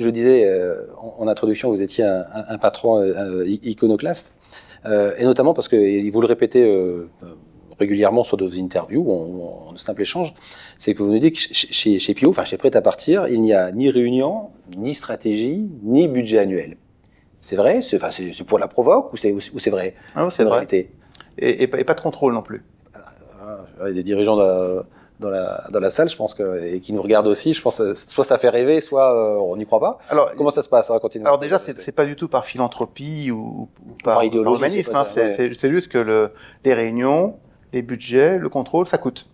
je disais en introduction, vous étiez un patron iconoclaste, et notamment parce que vous le répétez régulièrement sur nos interviews, en simple échange, c'est que vous nous dites que chez Pio, enfin chez Prêt-à-Partir, il n'y a ni réunion, ni stratégie, ni budget annuel. C'est vrai? C'est pour la provoque ou c'est vrai? Non, c'est vrai. Et pas de contrôle non plus. Il y a des dirigeants dans la salle, je pense, et qui nous regardent aussi. Je pense soit ça fait rêver, soit on n'y croit pas. Alors, comment ça se passe Alors déjà, c'est pas du tout par philanthropie ou par humanisme. C'est juste que les réunions, les budgets, le contrôle, ça coûte.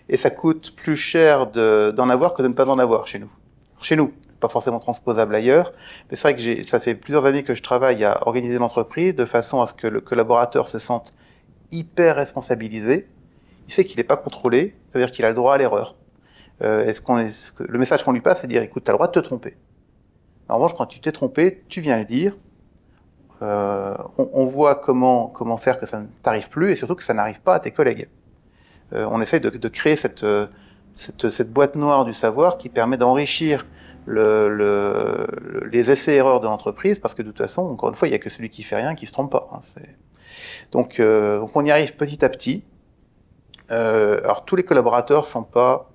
Et ça coûte plus cher d'en avoir que de ne pas en avoir chez nous. Chez nous, pas forcément transposable ailleurs, mais c'est vrai que ça fait plusieurs années que je travaille à organiser l'entreprise de façon à ce que le collaborateur se sente hyper responsabilisé. Il sait qu'il n'est pas contrôlé, ça veut dire qu'il a le droit à l'erreur. Le message qu'on lui passe, c'est de dire, écoute, tu as le droit de te tromper. En revanche, quand tu t'es trompé, tu viens le dire. On voit comment faire que ça ne t'arrive plus et surtout que ça n'arrive pas à tes collègues. On essaye de créer cette boîte noire du savoir qui permet d'enrichir les essais-erreurs de l'entreprise, parce que de toute façon, encore une fois, il n'y a que celui qui fait rien qui se trompe pas. Donc on y arrive petit à petit. Alors tous les collaborateurs sont pas,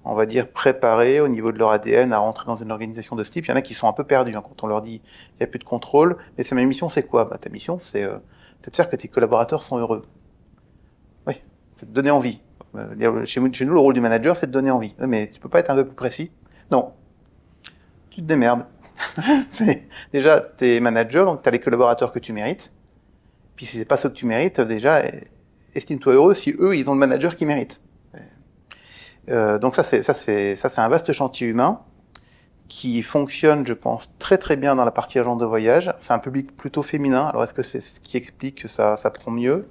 on va dire, préparés au niveau de leur ADN à rentrer dans une organisation de ce type. Il y en a qui sont un peu perdus quand on leur dit il n'y a plus de contrôle. Mais ma mission, c'est quoi? Ta mission, c'est de faire que tes collaborateurs sont heureux. Oui, c'est de donner envie. Chez nous, le rôle du manager, c'est de donner envie. Oui, mais tu peux pas être un peu plus précis? Non. Tu te démerdes. Déjà, t'es manager, donc t'as les collaborateurs que tu mérites. Puis si c'est pas ceux que tu mérites, déjà, estime-toi heureux si eux, ils ont le manager qu'ils méritent. Donc ça, c'est un vaste chantier humain qui fonctionne, je pense, très très bien dans la partie agence de voyage. C'est un public plutôt féminin. Alors est-ce que c'est ce qui explique que ça prend mieux?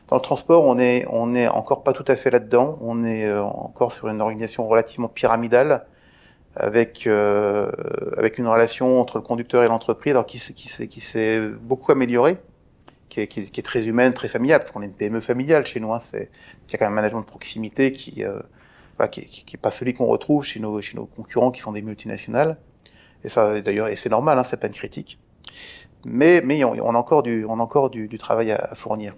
Dans le transport, on est encore pas tout à fait là-dedans. On est encore sur une organisation relativement pyramidale, avec une relation entre le conducteur et l'entreprise, alors qui s'est beaucoup améliorée, qui est très humaine, très familiale, parce qu'on est une PME familiale chez nous. Il y a quand même un management de proximité qui est pas celui qu'on retrouve chez nos concurrents qui sont des multinationales. Et ça, d'ailleurs, et c'est normal, c'est pas une critique. Mais on a encore du travail à fournir.